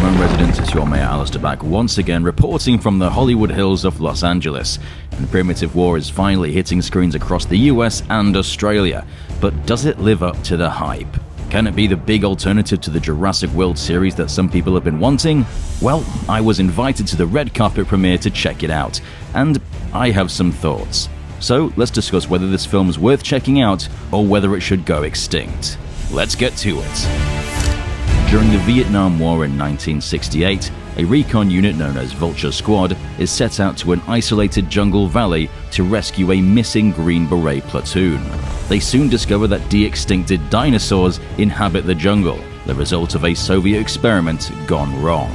home residents, it's your Mayor Alistair back once again, reporting from the Hollywood Hills of Los Angeles. And Primitive War is finally hitting screens across the US and Australia. But does it live up to the hype? Can it be the big alternative to the Jurassic World Series that some people have been wanting? Well, I was invited to the red carpet premiere to check it out, and I have some thoughts. So let's discuss whether this film is worth checking out or whether it should go extinct. Let's get to it. During the Vietnam War in 1968, a recon unit known as Vulture Squad is set out to an isolated jungle valley to rescue a missing Green Beret platoon. They soon discover that de-extincted dinosaurs inhabit the jungle, the result of a Soviet experiment gone wrong.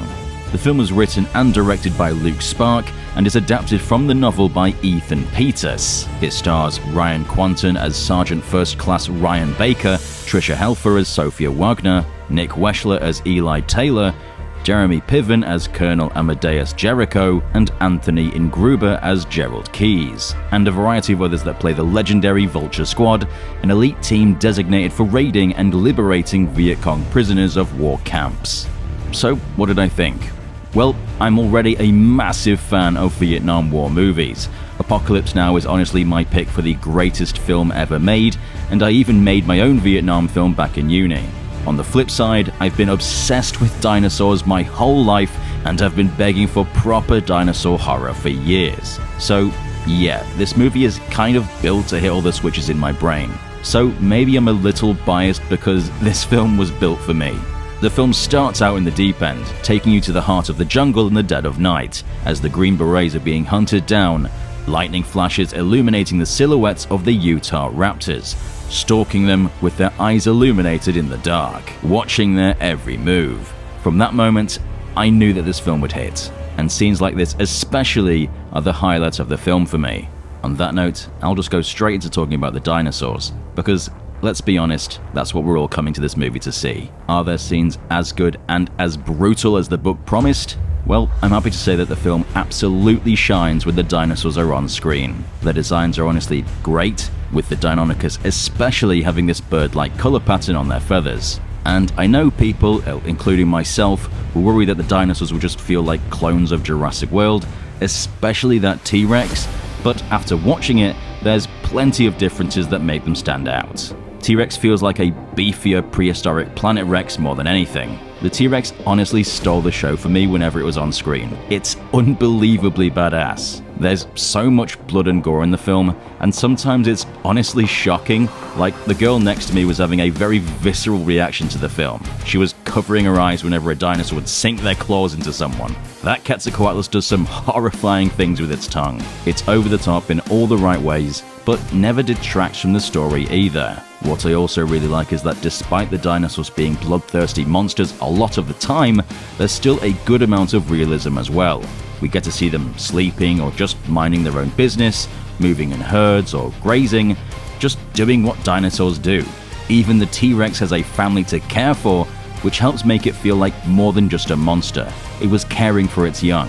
The film was written and directed by Luke Spark and is adapted from the novel by Ethan Peters. It stars Ryan Quanten as Sergeant First Class Ryan Baker, Tricia Helfer as Sophia Wagner, Nick Weschler as Eli Taylor, Jeremy Piven as Colonel Amadeus Jericho, and Anthony Ingruber as Gerald Keyes, and a variety of others that play the legendary Vulture Squad, an elite team designated for raiding and liberating Viet Cong prisoners of war camps. So, what did I think? Well, I'm already a massive fan of Vietnam War movies. Apocalypse Now is honestly my pick for the greatest film ever made, and I even made my own Vietnam film back in uni. On the flip side, I've been obsessed with dinosaurs my whole life and have been begging for proper dinosaur horror for years. So, yeah, this movie is kind of built to hit all the switches in my brain. So maybe I'm a little biased because this film was built for me. The film starts out in the deep end, taking you to the heart of the jungle in the dead of night, as the Green Berets are being hunted down, lightning flashes illuminating the silhouettes of the Utah Raptors, stalking them with their eyes illuminated in the dark, watching their every move. From that moment, I knew that this film would hit, and scenes like this especially are the highlight of the film for me. On that note, I'll just go straight into talking about the dinosaurs, because let's be honest, that's what we're all coming to this movie to see. Are there scenes as good and as brutal as the book promised? Well, I'm happy to say that the film absolutely shines when the dinosaurs are on screen. Their designs are honestly great, with the Deinonychus especially having this bird-like color pattern on their feathers. And I know people, including myself, will worry that the dinosaurs will just feel like clones of Jurassic World, especially that T-Rex, but after watching it, there's plenty of differences that make them stand out. T-Rex feels like a beefier prehistoric Planet Rex more than anything. The T-Rex honestly stole the show for me whenever it was on screen. It's unbelievably badass. There's so much blood and gore in the film, and sometimes it's honestly shocking. Like, the girl next to me was having a very visceral reaction to the film. She was covering her eyes whenever a dinosaur would sink their claws into someone. That Quetzalcoatlus does some horrifying things with its tongue. It's over the top in all the right ways, but never detracts from the story either. What I also really like is that despite the dinosaurs being bloodthirsty monsters a lot of the time, there's still a good amount of realism as well. We get to see them sleeping or just minding their own business, moving in herds or grazing, just doing what dinosaurs do. Even the T-Rex has a family to care for, which helps make it feel like more than just a monster. It was caring for its young.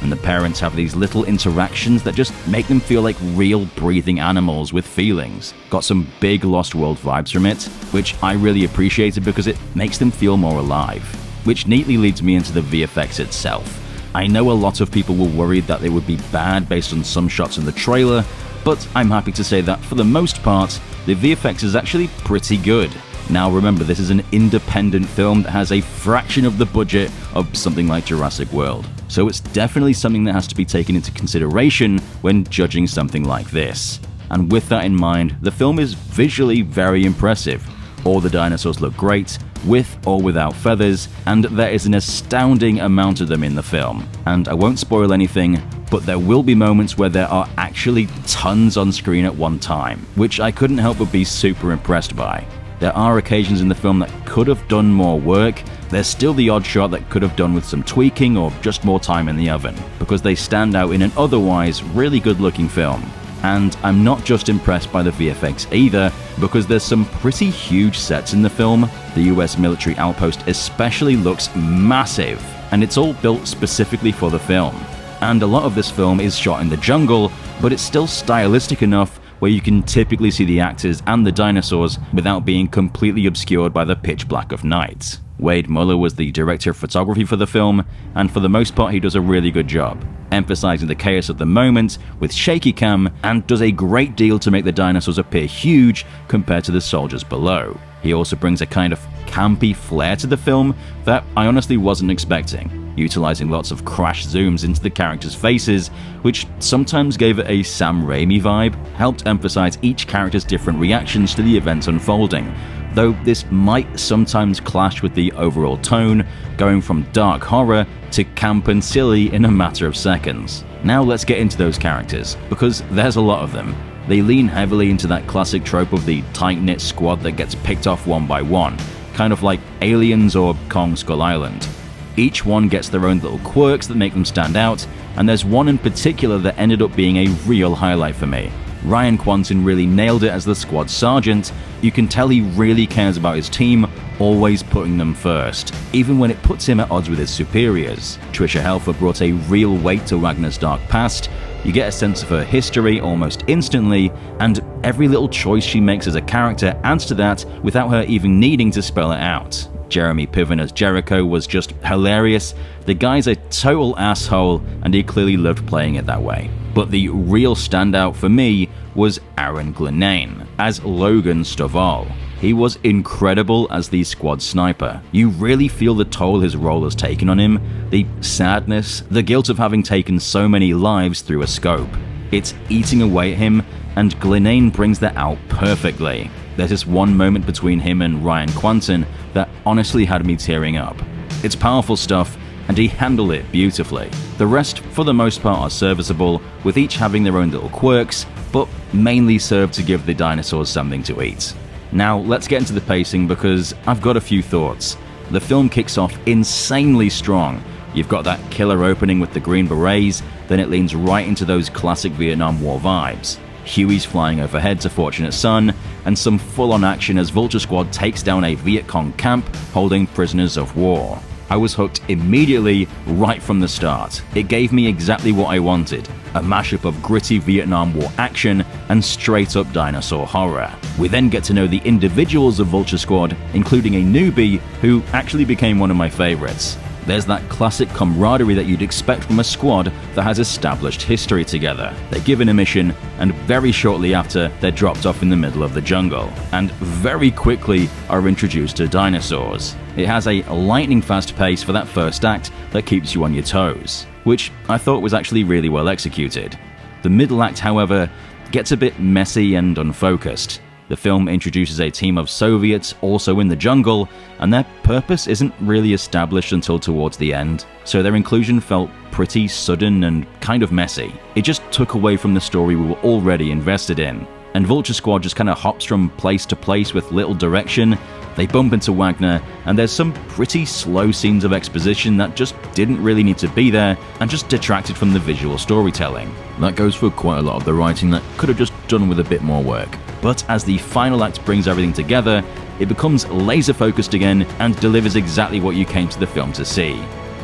And the parents have these little interactions that just make them feel like real breathing animals with feelings. Got some big Lost World vibes from it, which I really appreciated because it makes them feel more alive. Which neatly leads me into the VFX itself. I know a lot of people were worried that they would be bad based on some shots in the trailer, but I'm happy to say that for the most part, the VFX is actually pretty good. Now remember, this is an independent film that has a fraction of the budget of something like Jurassic World. So it's definitely something that has to be taken into consideration when judging something like this. And with that in mind, the film is visually very impressive. All the dinosaurs look great, with or without feathers, and there is an astounding amount of them in the film. And I won't spoil anything, but there will be moments where there are actually tons on screen at one time, which I couldn't help but be super impressed by. There are occasions in the film that could have done more work. There's still the odd shot that could have done with some tweaking or just more time in the oven, because they stand out in an otherwise really good looking film. And I'm not just impressed by the VFX either, because there's some pretty huge sets in the film. The US military outpost especially looks massive, and it's all built specifically for the film. And a lot of this film is shot in the jungle, but it's still stylistic enough where you can typically see the actors and the dinosaurs without being completely obscured by the pitch black of night. Wade Muller was the director of photography for the film, and for the most part he does a really good job, emphasizing the chaos of the moment with shaky cam, and does a great deal to make the dinosaurs appear huge compared to the soldiers below. He also brings a kind of campy flair to the film that I honestly wasn't expecting, utilizing lots of crash zooms into the characters' faces, which sometimes gave it a Sam Raimi vibe, helped emphasize each character's different reactions to the events unfolding, though this might sometimes clash with the overall tone, going from dark horror to camp and silly in a matter of seconds. Now let's get into those characters, because there's a lot of them. They lean heavily into that classic trope of the tight-knit squad that gets picked off one by one, kind of like Aliens or Kong Skull Island. Each one gets their own little quirks that make them stand out, and there's one in particular that ended up being a real highlight for me. Ryan Quanten really nailed it as the squad sergeant. You can tell he really cares about his team, always putting them first, even when it puts him at odds with his superiors. Trisha Helfer brought a real weight to Wagner's dark past. You get a sense of her history almost instantly, and every little choice she makes as a character adds to that without her even needing to spell it out. Jeremy Piven as Jericho was just hilarious. The guy's a total asshole, and he clearly loved playing it that way. But the real standout for me was Aaron Glenane as Logan Stovall. He was incredible as the squad sniper. You really feel the toll his role has taken on him, the sadness, the guilt of having taken so many lives through a scope. It's eating away at him, and Glenane brings that out perfectly. There's this one moment between him and Ryan Quanten that honestly had me tearing up. It's powerful stuff, and he handled it beautifully. The rest, for the most part, are serviceable, with each having their own little quirks, but mainly serve to give the dinosaurs something to eat. Now, let's get into the pacing because I've got a few thoughts. The film kicks off insanely strong. You've got that killer opening with the Green Berets, then it leans right into those classic Vietnam War vibes. Huey's flying overhead to Fortunate Son, and some full-on action as Vulture Squad takes down a Viet Cong camp holding prisoners of war. I was hooked immediately, right from the start. It gave me exactly what I wanted, a mashup of gritty Vietnam War action and straight-up dinosaur horror. We then get to know the individuals of Vulture Squad, including a newbie who actually became one of my favorites. There's that classic camaraderie that you'd expect from a squad that has established history together. They're given a mission, and very shortly after, they're dropped off in the middle of the jungle, and very quickly are introduced to dinosaurs. It has a lightning-fast pace for that first act that keeps you on your toes, which I thought was actually really well executed. The middle act, however, gets a bit messy and unfocused. The film introduces a team of Soviets also in the jungle, and their purpose isn't really established until towards the end, so their inclusion felt pretty sudden and kind of messy. It just took away from the story we were already invested in, and Vulture Squad just kind of hops from place to place with little direction. They bump into Wagner, and there's some pretty slow scenes of exposition that just didn't really need to be there and just detracted from the visual storytelling. That goes for quite a lot of the writing that could have just done with a bit more work. But as the final act brings everything together, it becomes laser focused again and delivers exactly what you came to the film to see.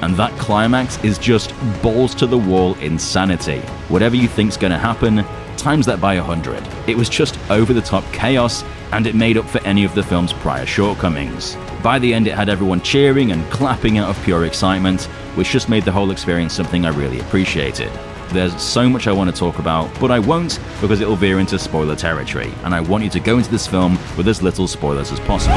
And that climax is just balls to the wall insanity. Whatever you think's gonna happen, times that by 100. It was just over the top chaos, and it made up for any of the film's prior shortcomings. By the end, it had everyone cheering and clapping out of pure excitement, which just made the whole experience something I really appreciated. There's so much I want to talk about, but I won't because it'll veer into spoiler territory, and I want you to go into this film with as little spoilers as possible.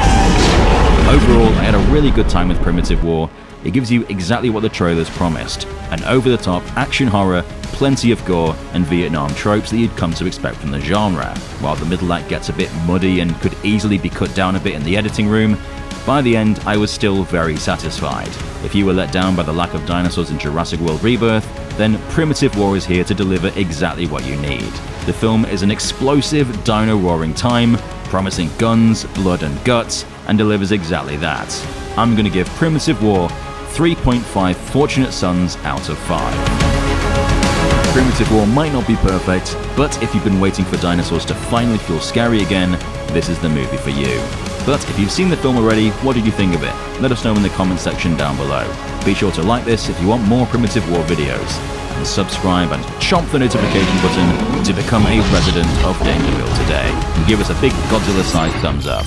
Overall, I had a really good time with Primitive War. It gives you exactly what the trailers promised, an over-the-top action horror, plenty of gore, and Vietnam tropes that you'd come to expect from the genre. While the middle act gets a bit muddy and could easily be cut down a bit in the editing room, by the end, I was still very satisfied. If you were let down by the lack of dinosaurs in Jurassic World Rebirth, then Primitive War is here to deliver exactly what you need. The film is an explosive, dino-roaring time, promising guns, blood, and guts, and delivers exactly that. I'm gonna give Primitive War 3.5 Fortunate Sons out of 5. Primitive War might not be perfect, but if you've been waiting for dinosaurs to finally feel scary again, this is the movie for you. But if you've seen the film already, what did you think of it? Let us know in the comment section down below. Be sure to like this if you want more Primitive War videos. and subscribe and chomp the notification button to become a resident of Danger Wheel today. And give us a big Godzilla-sized thumbs up.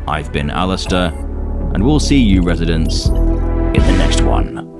I've been Alistair, and we'll see you residents in the next one.